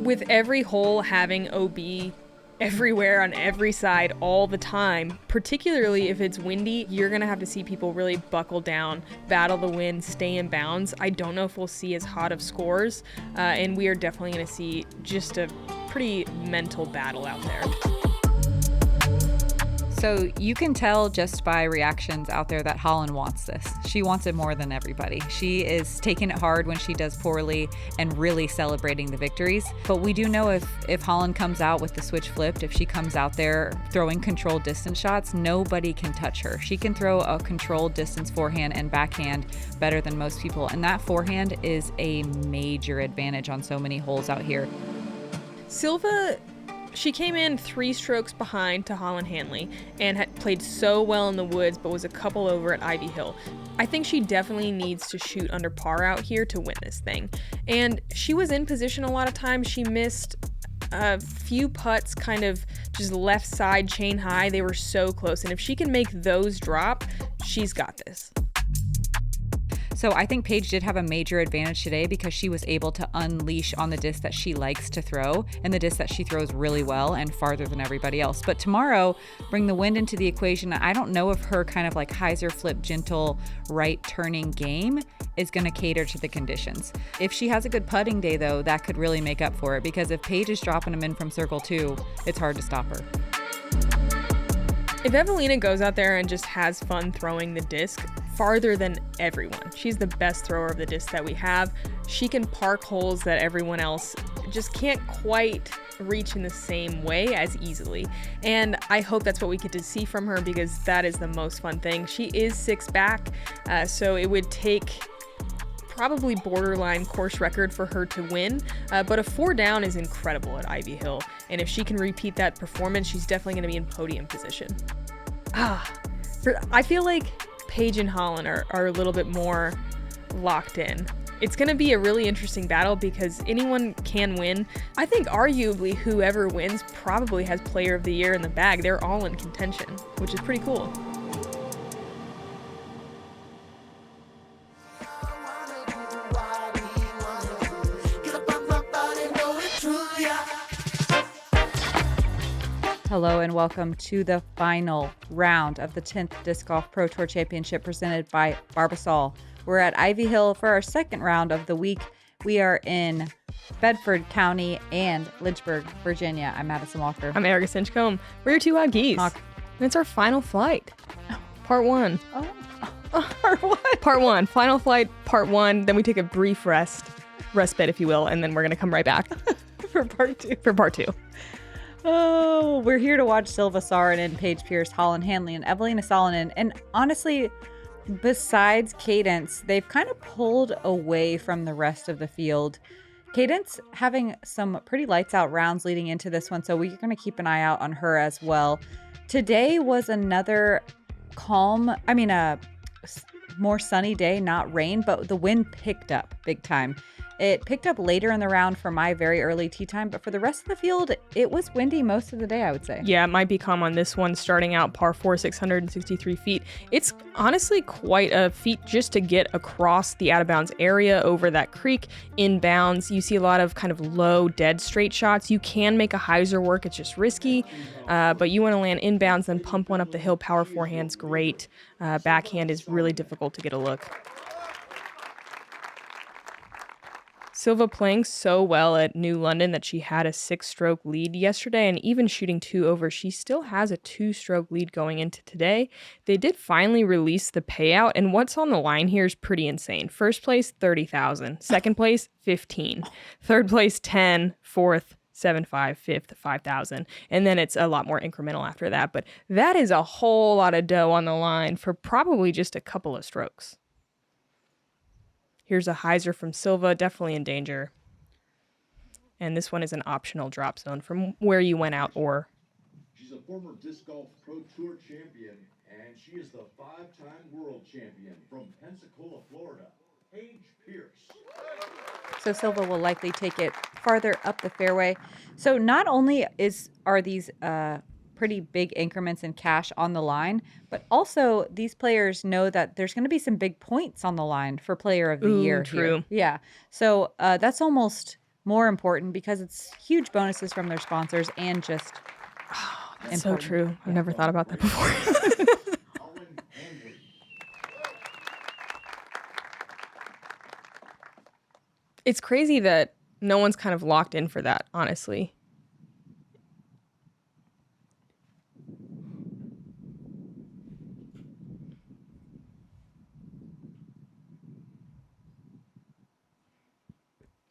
With every hole having OB everywhere on every side all the time, particularly if it's windy, you're going to have to see people really buckle down, battle the wind, stay in bounds. I don't know if we'll see as hot of scores, and we are definitely going to see just a pretty mental battle out there. So you can tell just by reactions out there that Holyn wants this. She wants it more than everybody. She is taking it hard when she does poorly and really celebrating the victories. But we do know if Holyn comes out with the switch flipped, if she comes out there throwing controlled distance shots, nobody can touch her. She can throw a controlled distance forehand and backhand better than most people. And that forehand is a major advantage on so many holes out here. Silva, she came in 3 strokes behind to Holyn Handley and had played so well in the woods, but was a couple over at Ivy Hill. I think she definitely needs to shoot under par out here to win this thing. And she was in position a lot of times. She missed a few putts kind of just left side chain high. They were so close. And if she can make those drop, she's got this. So I think Paige did have a major advantage today because she was able to unleash on the disc that she likes to throw and the disc that she throws really well and farther than everybody else. But tomorrow, bring the wind into the equation. I don't know if her kind of like hyzer flip, gentle, right turning game is going to cater to the conditions. If she has a good putting day though, that could really make up for it, because if Paige is dropping them in from circle 2, it's hard to stop her. If Eveliina goes out there and just has fun throwing the disc farther than everyone, she's the best thrower of the disc that we have. She can park holes that everyone else just can't quite reach in the same way as easily. And I hope that's what we get to see from her, because that is the most fun thing. She is 6 back, so it would take probably borderline course record for her to win, but a 4 down is incredible at Ivy Hill, and if she can repeat that performance, she's definitely going to be in podium position. I feel like Paige and Holyn are a little bit more locked in. It's going to be a really interesting battle because anyone can win. I think arguably whoever wins probably has Player of the Year in the bag. They're all in contention, which is pretty cool. Hello and welcome to the final round of the 10th Disc Golf Pro Tour Championship presented by Barbasol. We're at Ivy Hill for our second round of the week. We are in Bedford County and Lynchburg, Virginia. I'm Madison Walker. I'm Erika Stinchcomb. We're your 2 odd geese. And it's our final flight. Part 1. Part 1. Part 1. Final flight, part 1. Then we take a brief respite, if you will, and then we're going to come right back. For part 2. For part 2. Oh, we're here to watch Silva, Saarinen, Paige Pierce, Holyn Handley, and Eveliina Salonen. And honestly, besides Cadence, they've kind of pulled away from the rest of the field. Cadence having some pretty lights out rounds leading into this one, so we're going to keep an eye out on her as well. Today was another more sunny day, not rain, but the wind picked up big time. It picked up later in the round for my very early tee time, but for the rest of the field, it was windy most of the day, I would say. Yeah, it might be calm on this one, starting out par 4, 663 feet. It's honestly quite a feat just to get across the out-of-bounds area over that creek inbounds. You see a lot of kind of low, dead straight shots. You can make a hyzer work. It's just risky, but you want to land inbounds, then pump one up the hill. Power forehand's great. Backhand is really difficult to get a look. Silva playing so well at New London that she had a 6-stroke lead yesterday, and even shooting 2 over, she still has a 2-stroke lead going into today. They did finally release the payout, and what's on the line here is pretty insane. First place, $30,000. Second place, $15,000. Third place, $10,000. Fourth, $7,500. Fifth, $5,000. And then it's a lot more incremental after that. But that is a whole lot of dough on the line for probably just a couple of strokes. Here's a hyzer from Silva, definitely in danger. And this one is an optional drop zone from where you went out or. She's a former Disc Golf Pro Tour champion, and she is the 5-time world champion from Pensacola, Florida, Paige Pierce. So Silva will likely take it farther up the fairway. So not only are these pretty big increments in cash on the line, but also these players know that there's going to be some big points on the line for Player of the Year. True. Here. Yeah. So that's almost more important because it's huge bonuses from their sponsors and just That's so true. I've never thought about that before. Holyn Handley. It's crazy that no one's kind of locked in for that, honestly.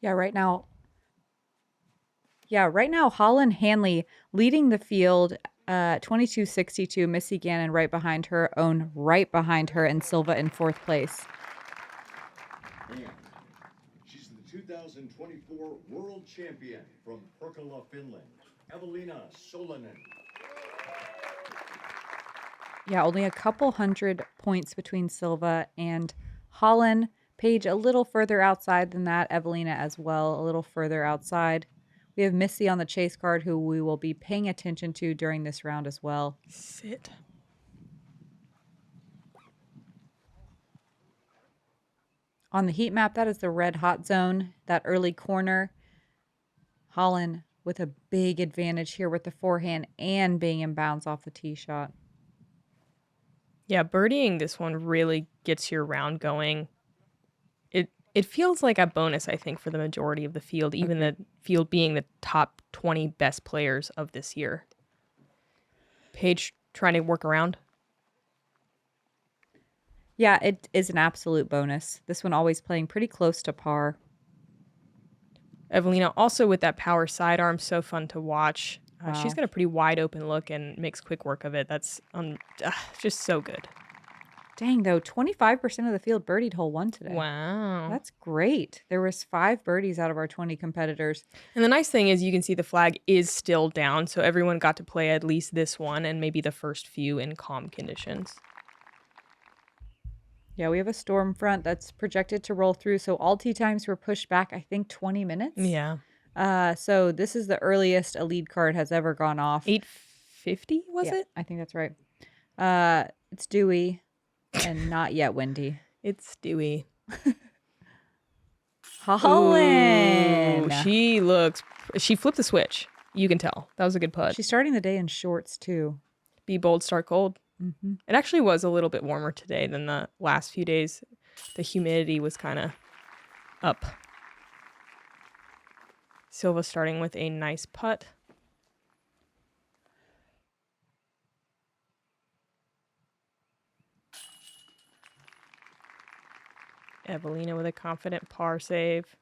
Yeah, right now, Holyn Handley leading the field, 22.62. Missy Gannon right behind her, Own right behind her, and Silva in fourth place. And she's the 2024 World Champion from Pirkala, Finland, Eveliina Salonen. Yeah, only a couple hundred points between Silva and Holyn. Paige a little further outside than that. Eveliina as well, a little further outside. We have Missy on the chase card, who we will be paying attention to during this round as well. Sit. On the heat map, that is the red hot zone, that early corner. Holyn with a big advantage here with the forehand and being in bounds off the tee shot. Yeah, birdieing this one really gets your round going. It feels like a bonus, I think, for the majority of the field, even the field being the top 20 best players of this year. Paige trying to work around. Yeah, it is an absolute bonus. This one always playing pretty close to par. Eveliina also with that power sidearm, so fun to watch. Wow. She's got a pretty wide open look and makes quick work of it. That's just so good. Dang, though, 25% of the field birdied hole 1 today. Wow. That's great. There was 5 birdies out of our 20 competitors. And the nice thing is you can see the flag is still down, so everyone got to play at least this one and maybe the first few in calm conditions. Yeah, we have a storm front that's projected to roll through, so all tee times were pushed back, I think, 20 minutes. Yeah. So this is the earliest a lead card has ever gone off. 8:50 was it? I think that's right. It's dewy and not yet windy. It's dewy. Holyn. Ooh, she flipped the switch. You can tell. That was a good putt. She's starting the day in shorts, too. Be bold, start cold. Mm-hmm. It actually was a little bit warmer today than the last few days. The humidity was kind of up. Silva starting with a nice putt. Eveliina with a confident par save.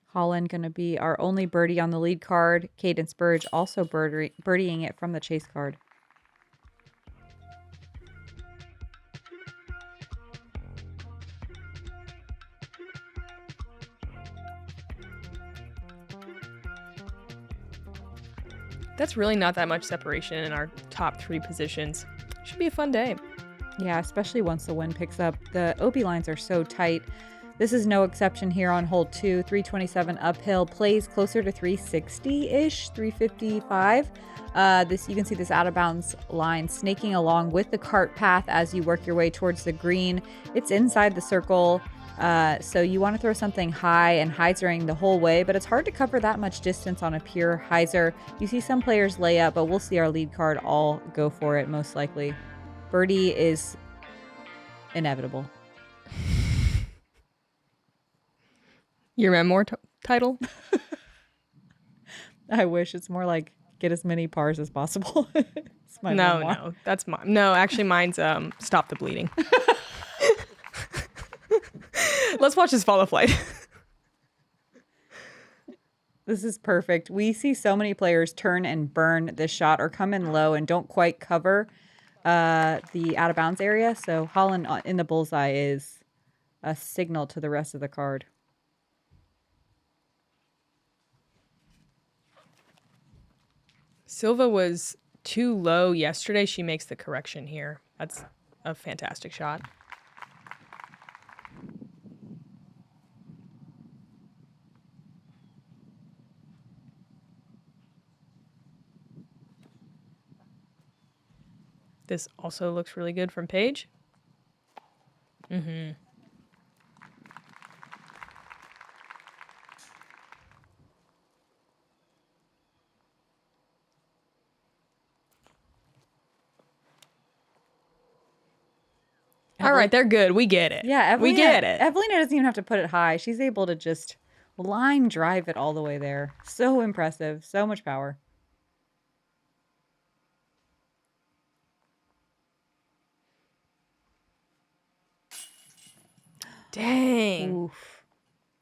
Holyn going to be our only birdie on the lead card. Caden Spurge also birdieing it from the chase card. That's really not that much separation in our top 3 positions. Should be a fun day. Yeah, especially once the wind picks up. The OB lines are so tight. This is no exception here on hole 2. 327 uphill, plays closer to 360-ish, 355. You can see this out of bounds line snaking along with the cart path as you work your way towards the green. It's inside the circle, so you want to throw something high and hyzering the whole way, but it's hard to cover that much distance on a pure hyzer. You see some players lay up, but we'll see our lead card all go for it most likely. Birdie is inevitable. Your memoir title? I wish. It's more like get as many pars as possible. It's my memoir. No, that's mine. No, actually mine's Stop the Bleeding. Let's watch this follow flight. This is perfect. We see so many players turn and burn this shot or come in low and don't quite cover the out of bounds area. So Holyn in the bullseye is a signal to the rest of the card. Silva was too low yesterday. She makes the correction here. That's a fantastic shot. This also looks really good from Paige. All right, they're good. We get it. Yeah, we get it. Eveliina doesn't even have to put it high. She's able to just line drive it all the way there. So impressive. So much power. Dang. Oof.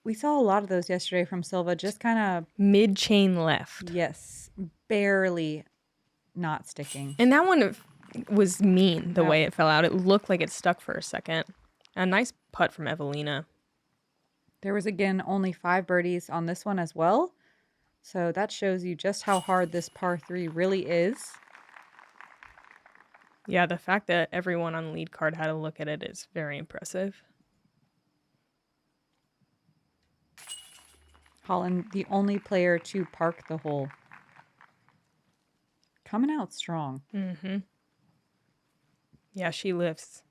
We saw a lot of those yesterday from Silva. Just kind of Mid-chain left. yes, barely not sticking. And that one was mean, the way it fell out. It looked like it stuck for a second. A nice putt from Eveliina. There was, again, only 5 birdies on this one as well. So that shows you just how hard this par 3 really is. Yeah, the fact that everyone on lead card had a look at it is very impressive. Holyn, the only player to park the hole. Coming out strong. Mm-hmm. Yeah, she lifts.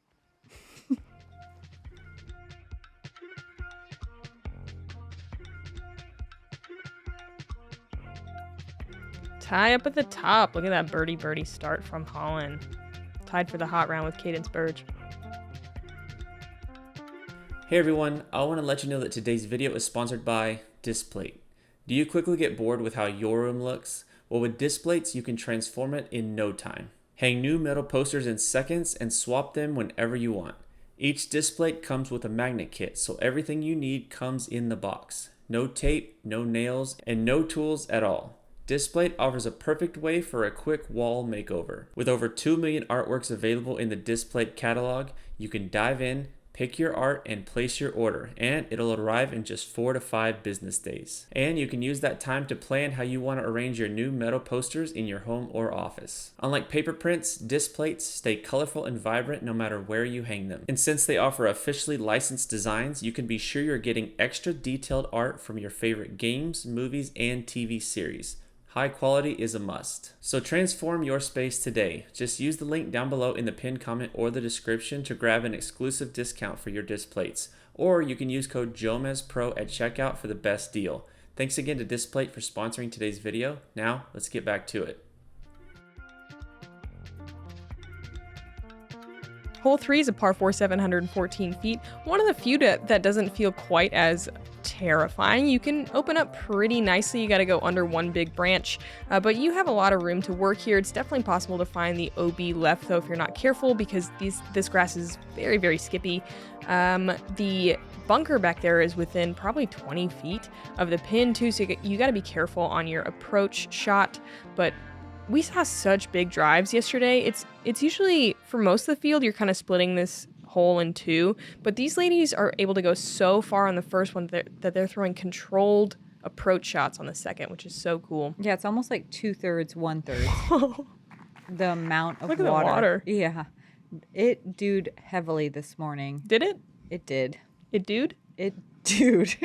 Tie up at the top. Look at that birdie start from Holyn. Tied for the hot round with Cadence Burge. Hey everyone, I want to let you know that today's video is sponsored by Displate. Do you quickly get bored with how your room looks? Well, with Displates, you can transform it in no time. Hang new metal posters in seconds and swap them whenever you want. Each Displate comes with a magnet kit, so everything you need comes in the box. No tape, no nails, and no tools at all. Displate offers a perfect way for a quick wall makeover. With over 2 million artworks available in the Displate catalog, you can dive in, pick your art, and place your order, and it'll arrive in just 4 to 5 business days. And you can use that time to plan how you want to arrange your new metal posters in your home or office. Unlike paper prints, Displates stay colorful and vibrant no matter where you hang them. And since they offer officially licensed designs, you can be sure you're getting extra detailed art from your favorite games, movies, and TV series. High quality is a must. So transform your space today. Just use the link down below in the pinned comment or the description to grab an exclusive discount for your Displates. Or you can use code JomezPro at checkout for the best deal. Thanks again to Displate for sponsoring today's video. Now, let's get back to it. Hole 3 is a par 4, 714 feet. One of the few that doesn't feel quite as terrifying. You can open up pretty nicely. You got to go under one big branch, but you have a lot of room to work here. It's definitely possible to find the OB left, though, if you're not careful, because this grass is very, very skippy. The bunker back there is within probably 20 feet of the pin, too, so you got to be careful on your approach shot, but we saw such big drives yesterday. It's usually, for most of the field, you're kind of splitting this hole in two, but these ladies are able to go so far on the first one that they're throwing controlled approach shots on the second, which is so cool. Yeah, it's almost like 2/3, 1/3. The amount of Look at the water. Yeah. It dewed heavily this morning. Did it? It did. It dude? It dewed.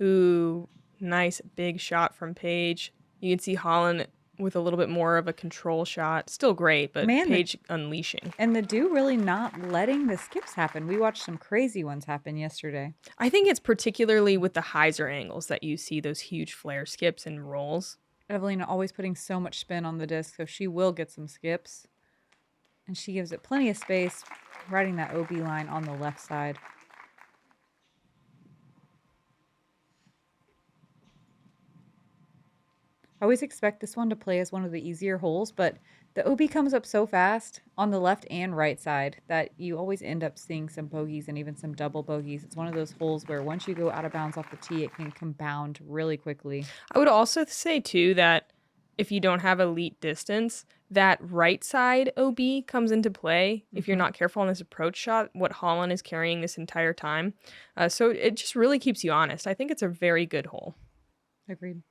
Ooh, nice big shot from Paige. You can see Holyn with a little bit more of a control shot. Still great, but Man, Paige unleashing. And the dew really not letting the skips happen. We watched some crazy ones happen yesterday. I think it's particularly with the hyzer angles that you see those huge flare skips and rolls. Eveliina always putting so much spin on the disc, so she will get some skips. And she gives it plenty of space, riding that OB line on the left side. I always expect this one to play as one of the easier holes, but the OB comes up so fast on the left and right side that you always end up seeing some bogeys and even some double bogeys. It's one of those holes where once you go out of bounds off the tee, it can compound really quickly. I would also say, too, that if you don't have elite distance, that right side OB comes into play if you're not careful on this approach shot, what Holyn is carrying this entire time. So it just really keeps you honest. I think it's a very good hole. Agreed.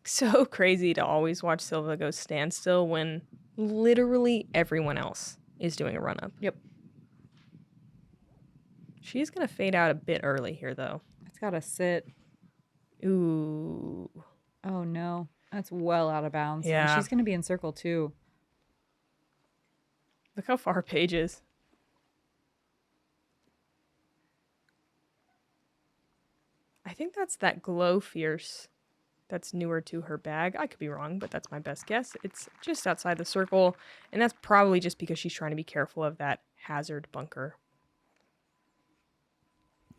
So crazy to always watch Silva go standstill when literally everyone else is doing a run-up. Yep. She's going to fade out a bit early here, though. It's got to sit. Ooh. Oh, no. That's well out of bounds. Yeah. And she's going to be in circle, too. Look how far Paige is. I think that's that glow fierce that's newer to her bag. I could be wrong, but that's my best guess. It's just outside the circle, and that's probably just because she's trying to be careful of that hazard bunker.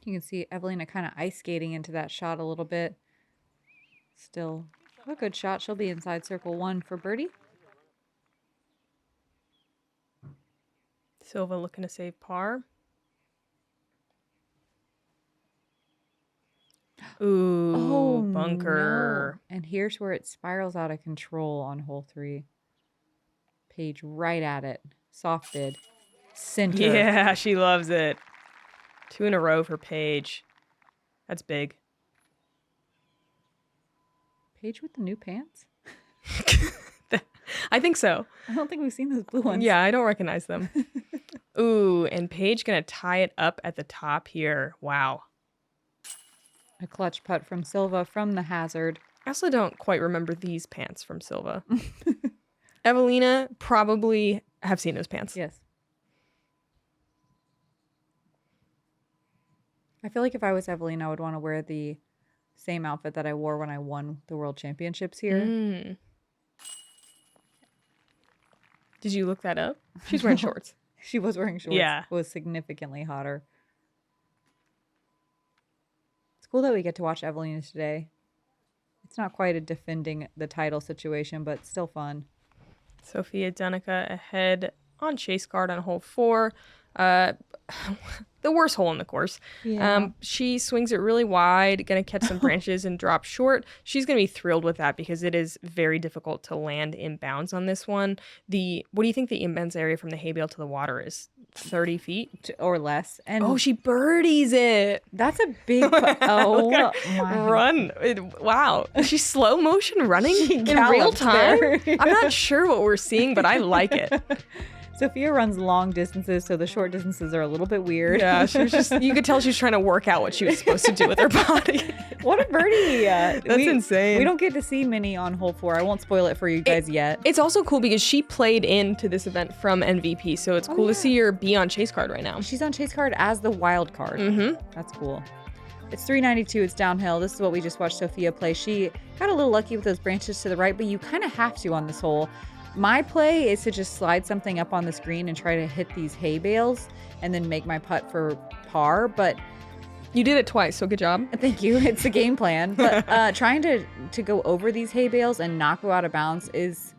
You can see Eveliina kind of ice skating into that shot a little bit. Still a good shot. She'll be inside circle 1 for birdie. Silva looking to save par. Ooh, bunker. No. And here's where it spirals out of control on hole 3. Paige right at it. Soft bid. Center. Yeah, she loves it. 2 in a row for Paige. That's big. Paige with the new pants? I think so. I don't think we've seen those blue ones. Yeah, I don't recognize them. Ooh, and Paige gonna tie it up at the top here. Wow. A clutch putt from Silva from the hazard. I also don't quite remember these pants from Silva. Eveliina probably have seen those pants. Yes. I feel like if I was Eveliina, I would want to wear the same outfit that I wore when I won the World Championships here. Mm. Did you look that up? She's wearing shorts. She was wearing shorts. Yeah. It was significantly hotter. It's cool that we get to watch Eveliina today. It's not quite a defending the title situation, but still fun. Sofia Danica ahead on chase card on hole 4. The worst hole in the course. Yeah. She swings it really wide, gonna catch some branches and drop short. She's gonna be thrilled with that because it is very difficult to land inbounds on this one. What do you think the inbounds area from the hay bale to the water is? 30 feet Or less. And oh, she birdies it. that's a big oh my Run. Wow. She's slow motion running in real galloped time. there. I'm not sure what we're seeing, but I like it. Sophia runs long distances, so the short distances are a little bit weird. Yeah, she was just, you could tell she was trying to work out what she was supposed to do with her body. What a birdie. That's insane. We don't get to see many on hole 4. I won't spoil it for you guys yet. It's also cool because she played into this event from MVP, so it's cool to see her be on chase card right now. She's on chase card as the wild card. Mm-hmm. That's cool. It's 392. It's downhill. This is what we just watched Sophia play. She got a little lucky with those branches to the right, but you kind of have to on this hole. My play is to just slide something up on the screen and try to hit these hay bales and then make my putt for par. But you did it twice, so good job. thank you. It's a game plan. But trying to go over these hay bales and not go out of bounds is,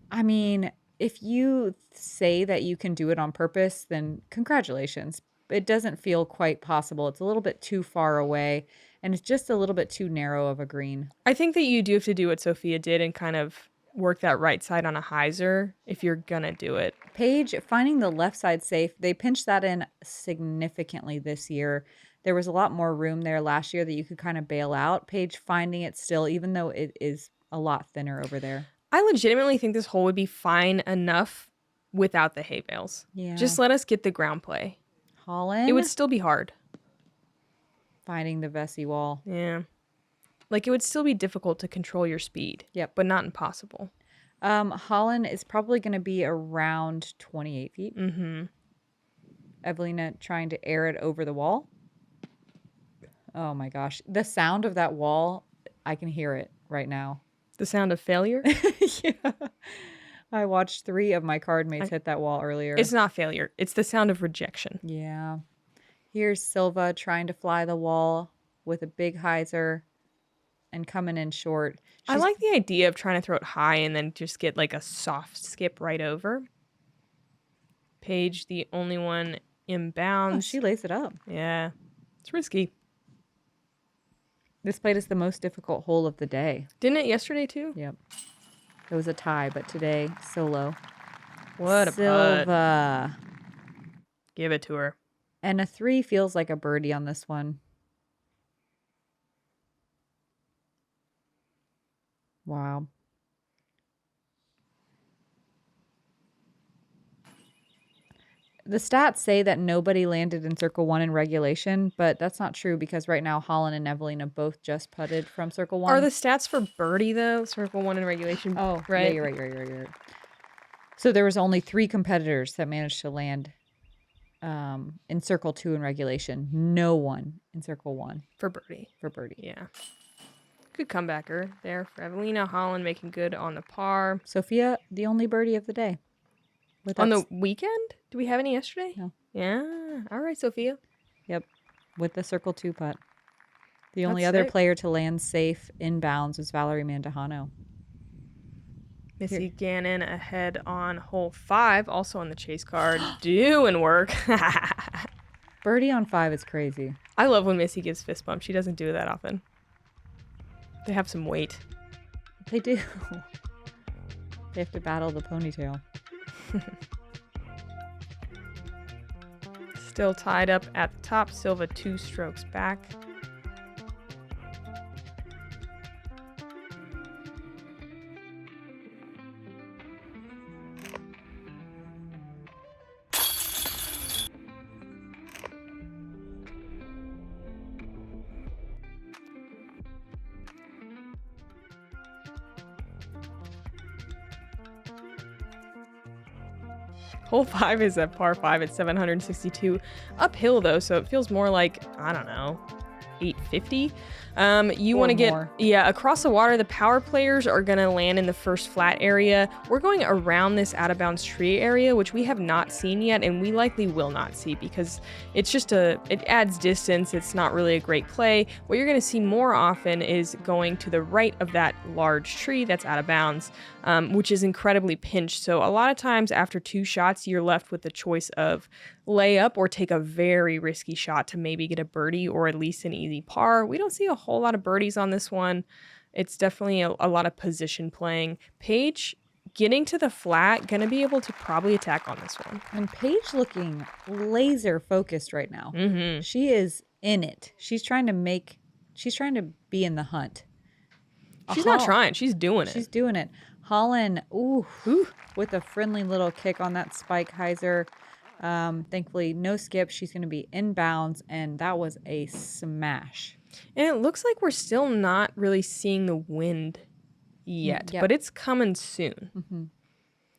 I mean, if you say that you can do it on purpose, then congratulations. It doesn't feel quite possible. It's a little bit too far away, and it's just a little bit too narrow of a green. I think that you do have to do what Sophia did and kind of work that right side on a hyzer if you're gonna do it. Paige finding the left side safe. They pinched that in significantly this year. There was a lot more room there last year that you could kind of bail out. Paige finding it still, even though it is a lot thinner over there. I legitimately think this hole would be fine enough without the hay bales. Yeah. Just let us get the ground play. Holyn It would still be hard. finding the Vesey wall. Yeah. Like, it would still be difficult to control your speed. Yep. But not impossible. Holyn is probably going to be around 28 feet. Mm-hmm. Eveliina trying to air it over the wall. Oh my gosh. The sound of that wall, I can hear it right now. The sound of failure? Yeah. I watched 3 of my card mates hit that wall earlier. It's not failure. It's the sound of rejection. Yeah. Here's Silva trying to fly the wall with a big hyzer and coming in short. I like the idea of trying to throw it high and then just get like a soft skip right over. Paige, the only one inbounds. Oh, she lays it up. Yeah. It's risky. This played is the most difficult hole of the day. Didn't it yesterday too? Yep. It was a tie, but today, solo. What a putt. Silva. Give it to her. And a 3 feels like a birdie on this one. Wow. The stats say that nobody landed in circle 1 in regulation, but that's not true because right now Holyn and Eveliina both just putted from circle 1. Are the stats for birdie though? Circle 1 in regulation. Oh, right. Yeah, you're right. So there was only 3 competitors that managed to land in circle 2 in regulation. No one in circle 1 For birdie. for birdie. Yeah. Good comebacker there for Eveliina. Holyn making good on the par. Sophia, the only birdie of the day. On the weekend? Do we have any yesterday? No. Yeah. All right, Sophia. Yep. With the circle 2 putt. The only That's other sick. player to land safe inbounds was Valerie Mandujano. Missy Gannon ahead on hole 5, also on the chase card, doing work. Birdie on 5 is crazy. I love when Missy gives fist bumps. She doesn't do it that often. They have some weight. They do. They have to battle the ponytail. Still tied up at the top. Silva 2 strokes back. Hole 5 is at par 5 at 762. Uphill, though, so it feels more like, I don't know, 850. You want to get, more. yeah, across the water. The power players are going to land in the first flat area. We're going around this out of bounds tree area, which we have not seen yet, and we likely will not see because it's just it adds distance. It's not really a great play. What you're going to see more often is going to the right of that large tree that's out of bounds, which is incredibly pinched. So a lot of times after 2 shots, you're left with the choice of lay up or take a very risky shot to maybe get a birdie or at least an easy par. We don't see a whole lot of birdies on this one. It's definitely a lot of position playing. Paige getting to the flat, gonna be able to probably attack on this one. And Paige looking laser focused right now. Mm-hmm. She is in it. She's trying to be in the hunt. She's not trying. She's doing it. She's doing it. Holyn, with a friendly little kick on that spike hyzer. Thankfully, no skip. She's going to be inbounds, and that was a smash. And it looks like we're still not really seeing the wind yet, Yep. but it's coming soon. Mm-hmm.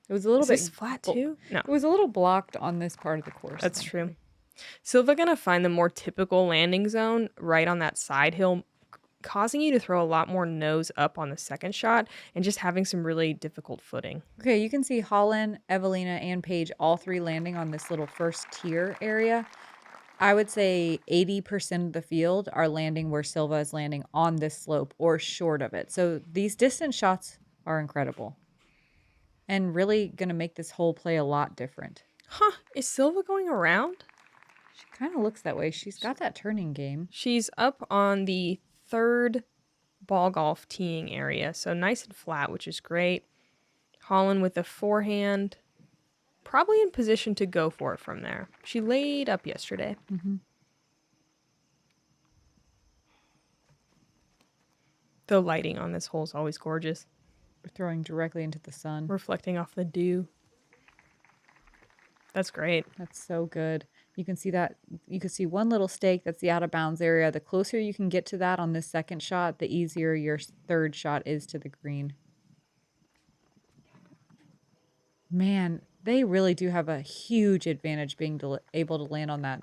It was a little Is bit this flat too? No, It was a little blocked on this part of the course. that's true. Silva gonna find the more typical landing zone right on that side hill, causing you to throw a lot more nose up on the second shot and just having some really difficult footing. Okay, you can see Holyn, Eveliina, and Paige all 3 landing on this little first tier area. I would say 80% of the field are landing where Silva is landing on this slope or short of it. So these distance shots are incredible and really going to make this whole play a lot different. Huh, is Silva going around? She kind of looks that way. She's got that turning game. She's up on the 3rd ball golf teeing area, so nice and flat, which is great. Holyn with the forehand, probably in position to go for it from there. She laid up yesterday. Mm-hmm. The lighting on this hole is always gorgeous, We're throwing directly into the sun. reflecting off the dew. That's great. That's so good. You can see that. You can see one little stake. That's the out of bounds area. The closer you can get to that on this second shot, the easier your third shot is to the green. Man, they really do have a huge advantage being able to land on that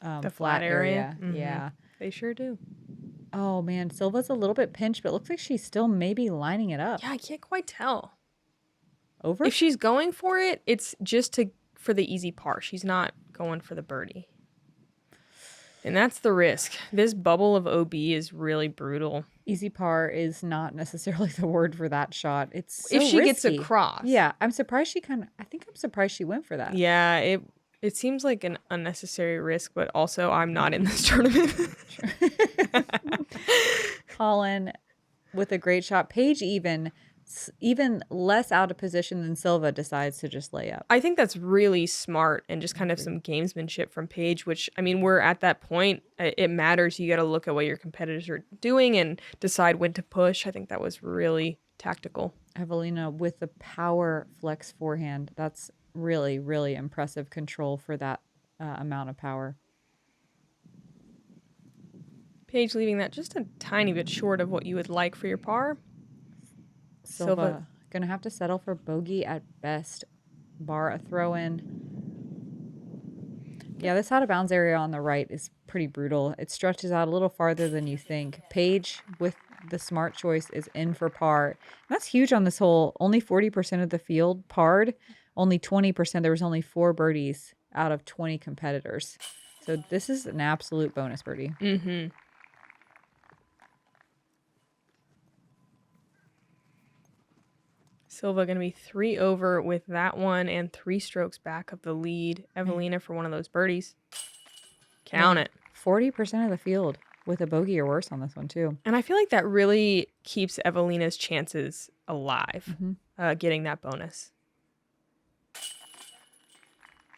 The flat area. Mhm. Yeah. They sure do. Oh, man. Silva's a little bit pinched, but it looks like she's still maybe lining it up. Yeah, I can't quite tell. Over? If she's going for it, it's just for the easy par. She's not going for the birdie. And that's the risk. This bubble of OB is really brutal. Easy par is not necessarily the word for that shot. It's so If she gets risky. across. Yeah, I'm surprised I'm surprised she went for that. Yeah, it seems like an unnecessary risk, but also I'm not in this tournament. Holyn with a great shot. Paige even less out of position than Silva decides to just lay up. I think that's really smart and just kind of some gamesmanship from Paige, which, I mean, we're at that point. It matters. You got to look at what your competitors are doing and decide when to push. I think that was really tactical. Eveliina with the power flex forehand. That's really, really impressive control for that amount of power. Paige leaving that just a tiny bit short of what you would like for your par. Silva gonna have to settle for bogey at best, bar a throw in. Yeah, this out of bounds area on the right is pretty brutal. It stretches out a little farther than you think. Paige with the smart choice is in for par. That's huge on this hole. Only 40% of the field parred. Only 20%. There was only 4 birdies out of 20 competitors. So this is an absolute bonus birdie. Mm-hmm. Silva going to be 3 over with that one and 3 strokes back of the lead. Eveliina for one of those birdies. Count it. 40% of the field with a bogey or worse on this one too. And I feel like that really keeps Eveliina's chances alive, getting that bonus.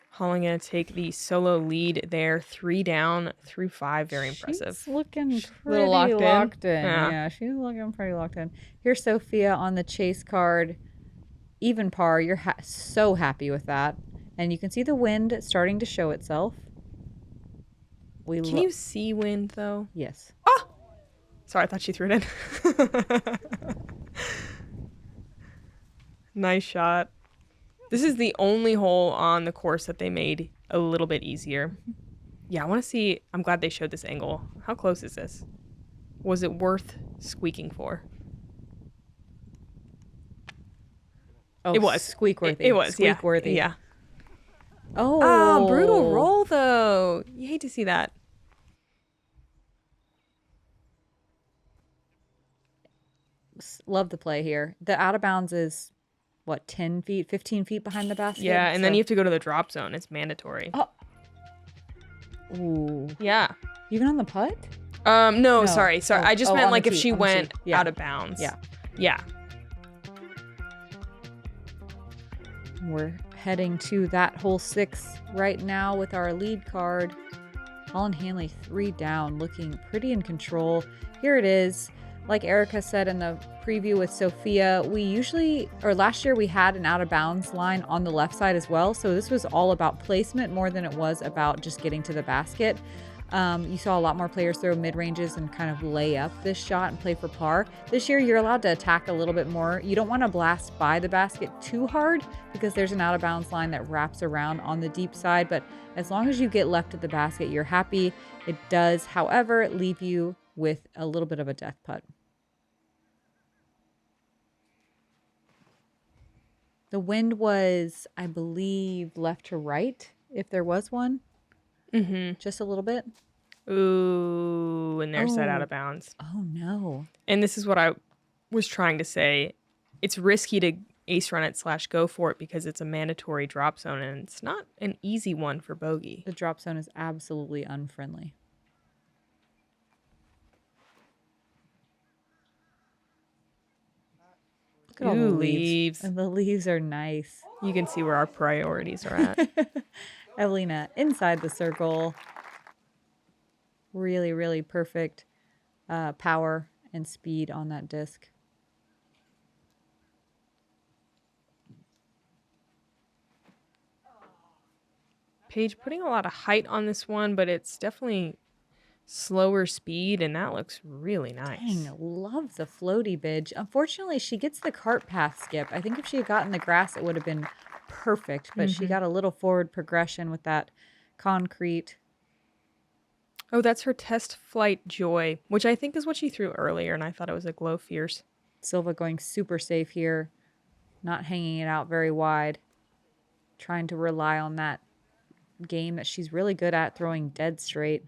Holyn going to take the solo lead there, 3 down through 5. Very impressive. She's looking She's pretty locked in. Yeah. Yeah, she's looking pretty locked in. Here's Sophia on the chase card. Even par. You're so happy with that. And you can see the wind starting to show itself. Can you see wind, though? Yes. Oh! Sorry, I thought she threw it in. Nice shot. This is the only hole on the course that they made a little bit easier. Yeah, I want to see. I'm glad they showed this angle. How close is this? Was it worth squeaking for? Oh, it was. Squeak-worthy. It was, Squeak-worthy. Yeah. Oh. Brutal roll, though. You hate to see that. Love the play here. The out of bounds is, what, 10 feet, 15 feet behind the basket? Yeah, and then you have to go to the drop zone. It's mandatory. Oh. Ooh. Yeah. Even on the putt? No, sorry. Oh, I just meant on like the if tee, she on the went tee. Yeah. out of bounds. Yeah. Yeah. We're heading to that hole 6 right now with our lead card. Holyn Handley 3 down, looking pretty in control. Here it is. Like Erika said in the preview with Sophia, last year we had an out of bounds line on the left side as well. So this was all about placement more than it was about just getting to the basket. You saw a lot more players throw mid-ranges and kind of lay up this shot and play for par. This year, you're allowed to attack a little bit more. You don't want to blast by the basket too hard because there's an out-of-bounds line that wraps around on the deep side. But as long as you get left at the basket, you're happy. It does, however, leave you with a little bit of a death putt. The wind was, I believe, left to right, if there was one. Just a little bit. Ooh, and there's that out of bounds. Oh, no. And this is what I was trying to say. It's risky to ace run it / go for it because it's a mandatory drop zone, and it's not an easy one for bogey. The drop zone is absolutely unfriendly. Look at all the leaves. And the leaves are nice. You can see where our priorities are at. Eveliina inside the circle. Really, really perfect power and speed on that disc. Paige putting a lot of height on this one, but it's definitely slower speed, and that looks really nice. Dang, love the floaty bidge. Unfortunately, she gets the cart path skip. I think if she had gotten the grass, it would have been perfect, but she got a little forward progression with that concrete. Oh, that's her test flight joy, which I think is what she threw earlier, and I thought it was a glow fierce. Silva going super safe here, not hanging it out very wide, trying to rely on that game that she's really good at, throwing dead straight.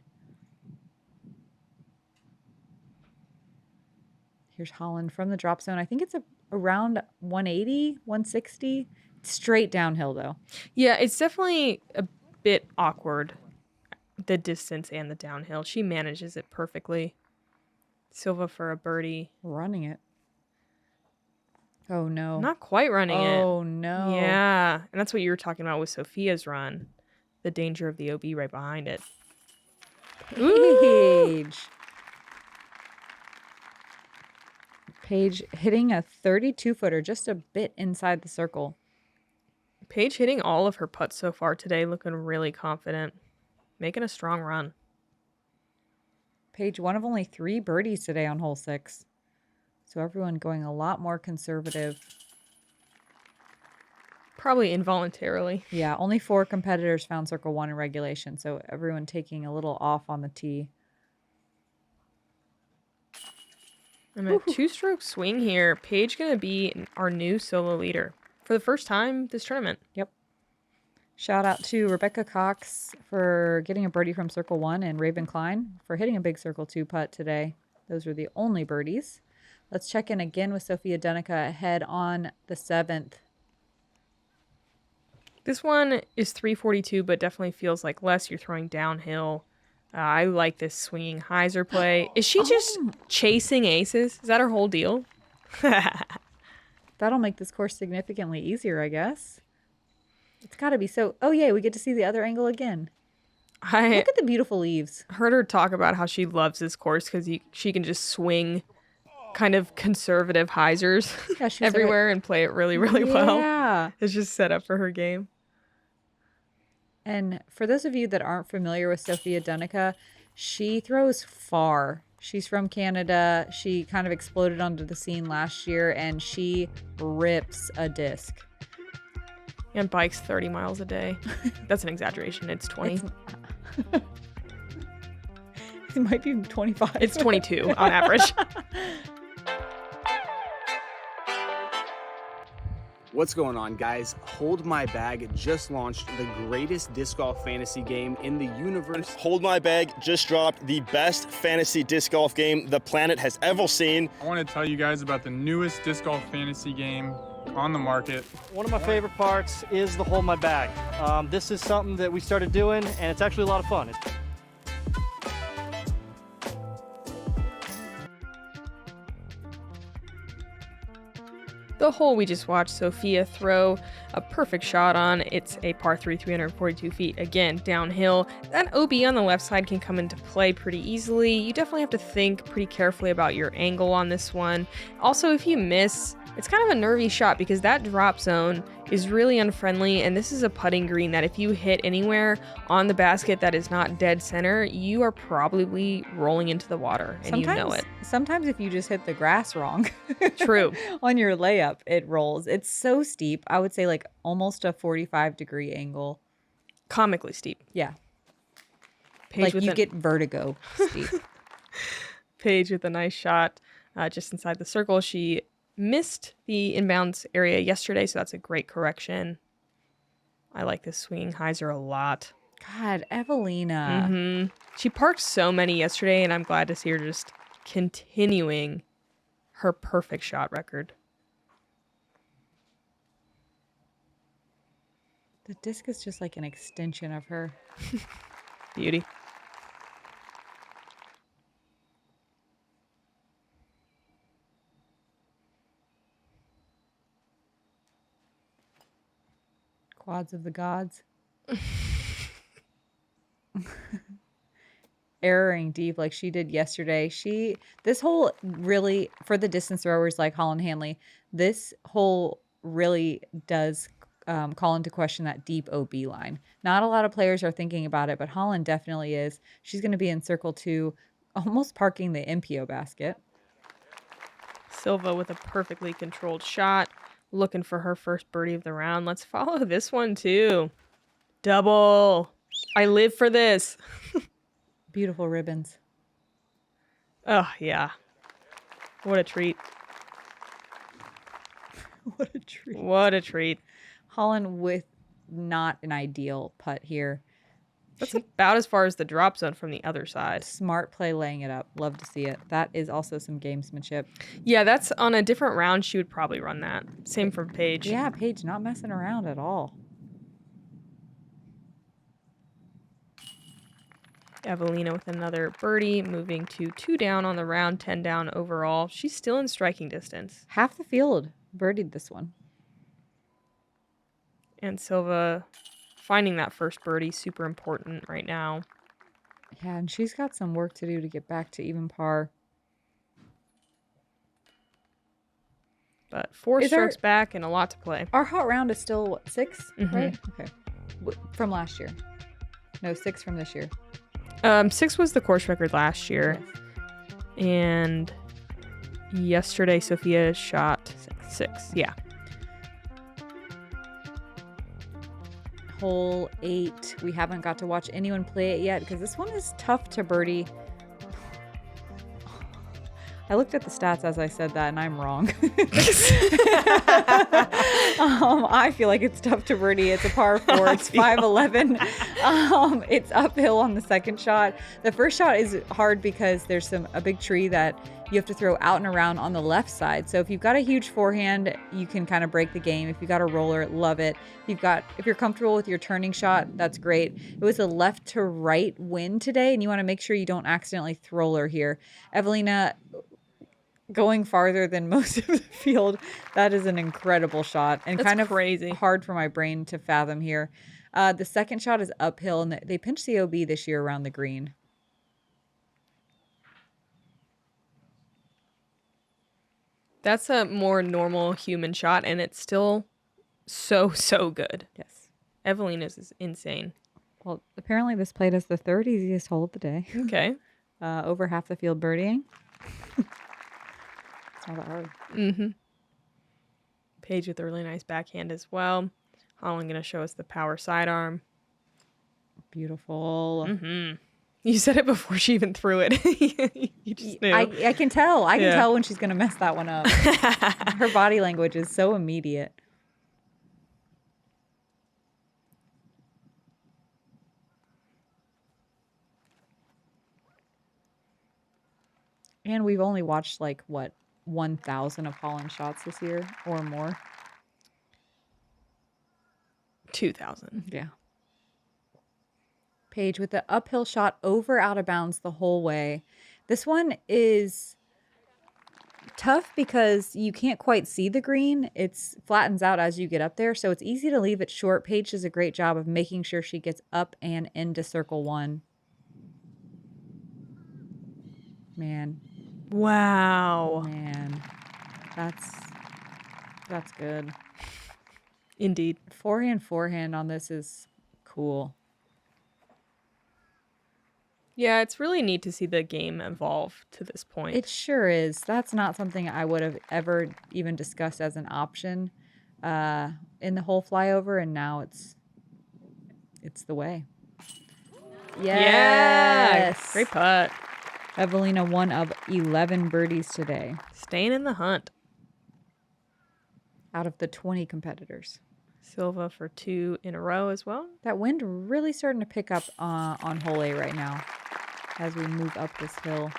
Here's Holyn from the drop zone. I think it's around 180, 160. Straight downhill, though. Yeah, it's definitely a bit awkward, the distance and the downhill. She manages it perfectly. Silva for a birdie. Running it. Oh, no. Not quite running it. Oh, no. Yeah, and that's what you were talking about with Sophia's run. The danger of the OB right behind it. Paige. Paige hitting a 32-footer, just a bit inside the circle. Paige hitting all of her putts so far today, looking really confident. Making a strong run. Paige, one of only 3 birdies today on hole 6. So everyone going a lot more conservative. Probably involuntarily. Yeah, only 4 competitors found circle 1 in regulation, so everyone taking a little off on the tee. And a two-stroke swing here. Paige going to be our new solo leader for the first time this tournament. Yep. Shout out to Rebecca Cox for getting a birdie from Circle 1 and Raven Klein for hitting a big Circle 2 putt today. Those were the only birdies. Let's check in again with Sophia Denica ahead on the 7th. This one is 342, but definitely feels like less. You're throwing downhill. I like this swinging hyzer play. Is she just chasing aces? Is that her whole deal? That'll make this course significantly easier, I guess. It's got to be so... Oh, yeah, we get to see the other angle again. Look at the beautiful leaves. Heard her talk about how she loves this course because she can just swing kind of conservative hyzers everywhere and play it really, really well. Yeah. It's just set up for her game. And for those of you that aren't familiar with Sophia Denica, she throws far. She's from Canada. She kind of exploded onto the scene last year, and she rips a disc. And bikes 30 miles a day. That's an exaggeration. It's 20. It might be 25. It's 22 on average. What's going on, guys? Hold My Bag just launched the greatest disc golf fantasy game in the universe. Hold My Bag just dropped the best fantasy disc golf game the planet has ever seen. I want to tell you guys about the newest disc golf fantasy game on the market. One of my favorite parts is the Hold My Bag. This is something that we started doing, and it's actually a lot of fun. The hole we just watched Sophia throw a perfect shot on. It's a par 3, 342 feet. Again, downhill. That OB on the left side can come into play pretty easily. You definitely have to think pretty carefully about your angle on this one. Also, if you miss, it's kind of a nervy shot because that drop zone is really unfriendly, and this is a putting green that if you hit anywhere on the basket that is not dead center, you are probably rolling into the water, and you know it. Sometimes if you just hit the grass wrong. True. On your layup, it rolls. It's so steep. I would say like almost a 45-degree angle. Comically steep. Yeah. Paige like you get vertigo steep. Paige with a nice shot just inside the circle. She missed the inbounds area yesterday, so that's a great correction. I like this swinging hyzer a lot. God, Eveliina. Mm-hmm. She parked so many yesterday, and I'm glad to see her just continuing her perfect shot record. The disc is just like an extension of her. Beauty. Quads of the gods. Erroring deep like she did yesterday. This hole really, for the distance throwers like Holyn Handley, this hole really does call into question that deep OB line. Not a lot of players are thinking about it, but Holyn definitely is. She's going to be in circle 2, almost parking the MPO basket. Silva with a perfectly controlled shot. Looking for her first birdie of the round. Let's follow this one too. Double. I live for this. Beautiful ribbons. Oh, yeah. What a treat. What a treat. What a treat. Holyn with not an ideal putt here. That's about as far as the drop zone from the other side. Smart play laying it up. Love to see it. That is also some gamesmanship. Yeah, that's on a different round. She would probably run that. Same for Paige. Yeah, Paige not messing around at all. Eveliina with another birdie, moving to 2 down on the round, 10 down overall. She's still in striking distance. Half the field birdied this one. And Silva finding that first birdie, super important right now. Yeah, and she's got some work to do to get back to even par. But 4 strokes back and a lot to play. Our hot round is still, what, 6? Mm-hmm. Right? Okay. From last year. No, 6 from this year. 6 was the course record last year. Yes. And yesterday, Sophia shot 6. Yeah. Hole 8. We haven't got to watch anyone play it yet because this one is tough to birdie. I looked at the stats as I said that, and I'm wrong. I feel like it's tough to birdie. It's a par 4. It's 5'11". It's uphill on the second shot. The first shot is hard because there's a big tree that you have to throw out and around on the left side. So if you've got a huge forehand, you can kind of break the game. If you've got a roller, love it. If you're comfortable with your turning shot, that's great. It was a left to right wind today, and you want to make sure you don't accidentally thrower here. Eveliina going farther than most of the field. That is an incredible shot, and That's kind of crazy. hard for my brain to fathom here. The second shot is uphill, and they pinched the OB this year around the green. That's a more normal human shot, and it's still so good. Yes. Eveliina's is insane. Well, apparently this played as the third easiest hole of the day. Okay. Over half the field birdieing. It's not that hard. Mm-hmm. Paige with a really nice backhand as well. Holyn going to show us the power sidearm. Beautiful. Mm-hmm. You said it before she even threw it. You just knew. I can tell. I can tell when she's going to mess that one up. Her body language is so immediate. And we've only watched, like, what, 1,000 of Holyn shots this year or more? 2,000. Yeah. Paige with the uphill shot over out of bounds the whole way. This one is tough because you can't quite see the green. It flattens out as you get up there, so it's easy to leave it short. Paige does a great job of making sure she gets up and into circle one. Man. Wow. Man. That's good. Indeed. Forehand on this is cool. Yeah, it's really neat to see the game evolve to this point. It sure is. That's not something I would have ever even discussed as an option in the whole flyover, and now it's the way. Yes. Yeah. Great putt. Eveliina, 1 of 11 birdies today. Staying in the hunt. Out of the 20 competitors. Silva for 2 in a row as well. That wind really starting to pick up on hole A right now as we move up this hill.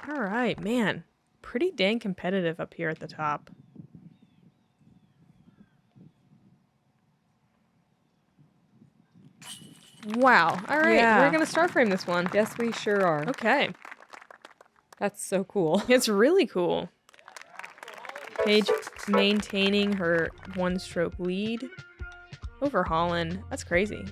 All right, man. Pretty dang competitive up here at the top. Wow. All right, Yeah. we're going to star frame this one. Yes, we sure are. Okay. That's so cool. It's really cool. Paige maintaining her 1-stroke lead over Holyn. That's crazy.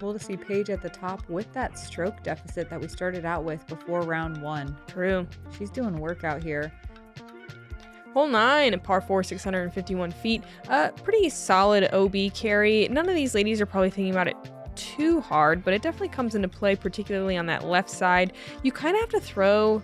Cool to see Paige at the top with that stroke deficit that we started out with before round 1. True. She's doing work out here. Hole 9, par 4, 651 feet. Pretty solid OB carry. None of these ladies are probably thinking about it too hard, but it definitely comes into play, particularly on that left side. You kind of have to throw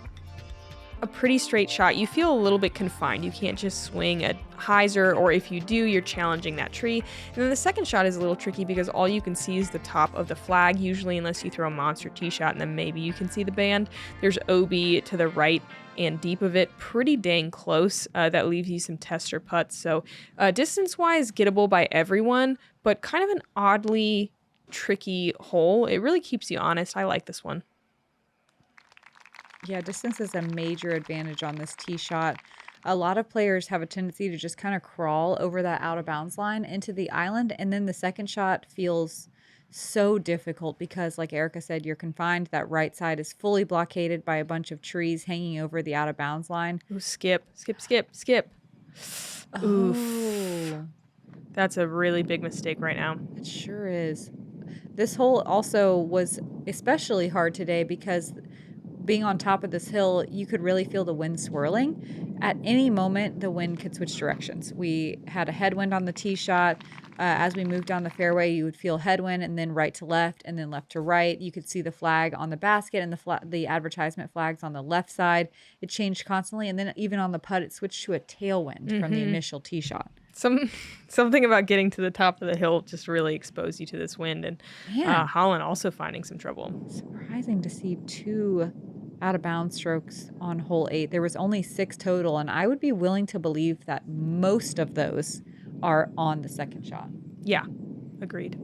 a pretty straight shot. You feel a little bit confined. You can't just swing a hyzer, or if you do, you're challenging that tree. And then the second shot is a little tricky because all you can see is the top of the flag, usually, unless you throw a monster tee shot, and then maybe you can see the band. There's OB to the right and deep of it, pretty dang close. That leaves you some tester putts. So distance-wise, gettable by everyone, but kind of an oddly tricky hole. It really keeps you honest. I like this one. Yeah, distance is a major advantage on this tee shot. A lot of players have a tendency to just kind of crawl over that out of bounds line into the island, and then the second shot feels so difficult because, like Erika said, you're confined. That right side is fully blockaded by a bunch of trees hanging over the out of bounds line. Ooh, skip. Oof. That's a really big mistake right now. It sure is. This hole also was especially hard today because being on top of this hill, you could really feel the wind swirling. At any moment, the wind could switch directions. We had a headwind on the tee shot. As we moved down the fairway, you would feel headwind and then right to left and then left to right. You could see the flag on the basket and the advertisement flags on the left side. It changed constantly. And then even on the putt, it switched to a tailwind from the initial tee shot. Something about getting to the top of the hill just really exposed you to this wind. And Holyn also finding some trouble. Surprising to see 2 out-of-bounds strokes on hole 8. There was only 6 total, and I would be willing to believe that most of those are on the second shot. Yeah, agreed.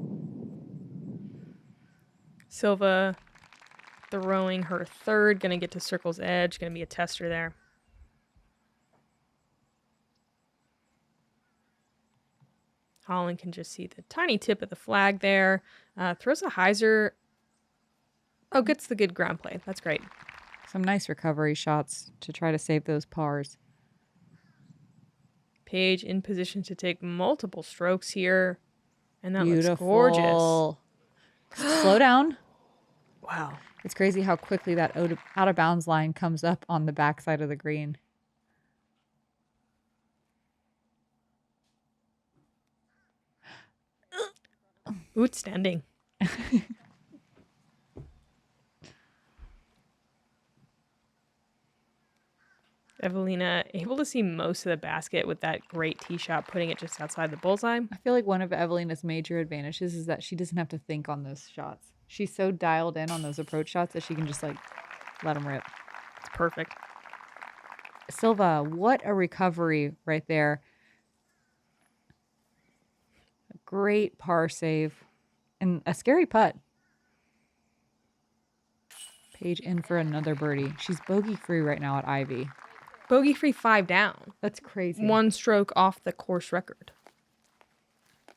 Silva throwing her third, going to get to circle's edge, going to be a tester there. Holyn can just see the tiny tip of the flag there. Throws a hyzer. Oh, gets the good ground play. That's great. Some nice recovery shots to try to save those pars. Paige in position to take multiple strokes here. And that Beautiful. looks gorgeous. Slow down. Wow. It's crazy how quickly that out-of-bounds line comes up on the backside of the green. Outstanding. Eveliina able to see most of the basket with that great tee shot, putting it just outside the bullseye. I feel like one of Evelina's major advantages is that she doesn't have to think on those shots. She's so dialed in on those approach shots that she can just like let them rip. It's perfect. Silva, what a recovery right there. A great par save and a scary putt. Paige in for another birdie. She's bogey free right now at Ivy. Bogey free 5 down. That's crazy. 1 stroke off the course record.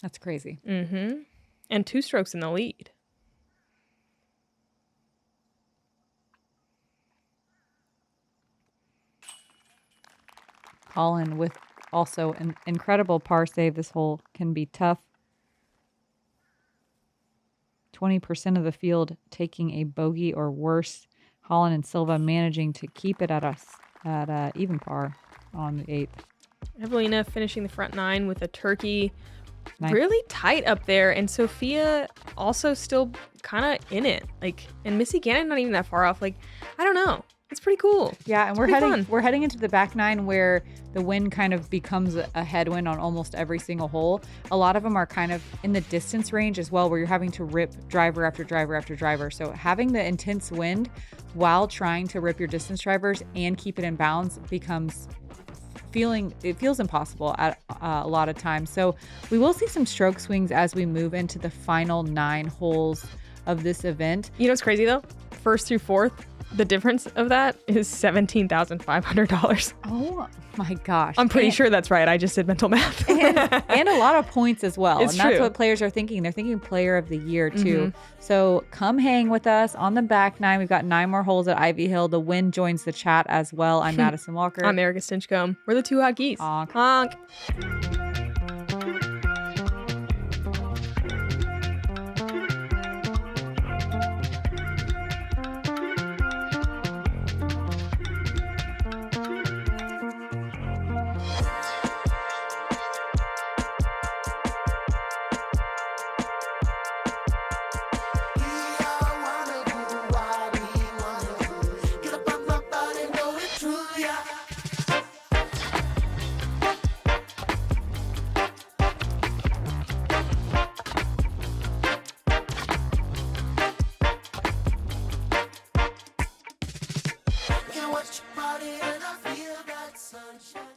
That's crazy. Mm-hmm. And 2 strokes in the lead. Holyn with also an incredible par save. This hole can be tough. 20% of the field taking a bogey or worse. Holyn and Silva managing to keep it at a even par on the 8th. Eveliina finishing the front 9 with a turkey. Nice. Really tight up there. And Sophia also still kind of in it. Like, and Missy Gannon not even that far off. Like, I don't know. It's pretty cool. Yeah, and It's we're heading into the back 9 where the wind kind of becomes a headwind on almost every single hole. A lot of them are kind of in the distance range as well, where you're having to rip driver after driver after driver. So having the intense wind while trying to rip your distance drivers and keep it in bounds becomes feels impossible at a lot of times. So we will see some stroke swings as we move into the final 9 holes of this event. You know what's crazy though? First through fourth, the difference of that is $17,500. Oh my gosh. I'm pretty sure that's right. I just did mental math. and a lot of points as well. It's and that's true. what players are thinking. They're thinking player of the year too. So come hang with us on the back 9. We've got 9 more holes at Ivy Hill. The wind joins the chat as well. I'm Madison Walker. I'm Erika Stinchcomb. We're the 2 hot geese. Honk. Honk. Watch your body and I feel that sunshine.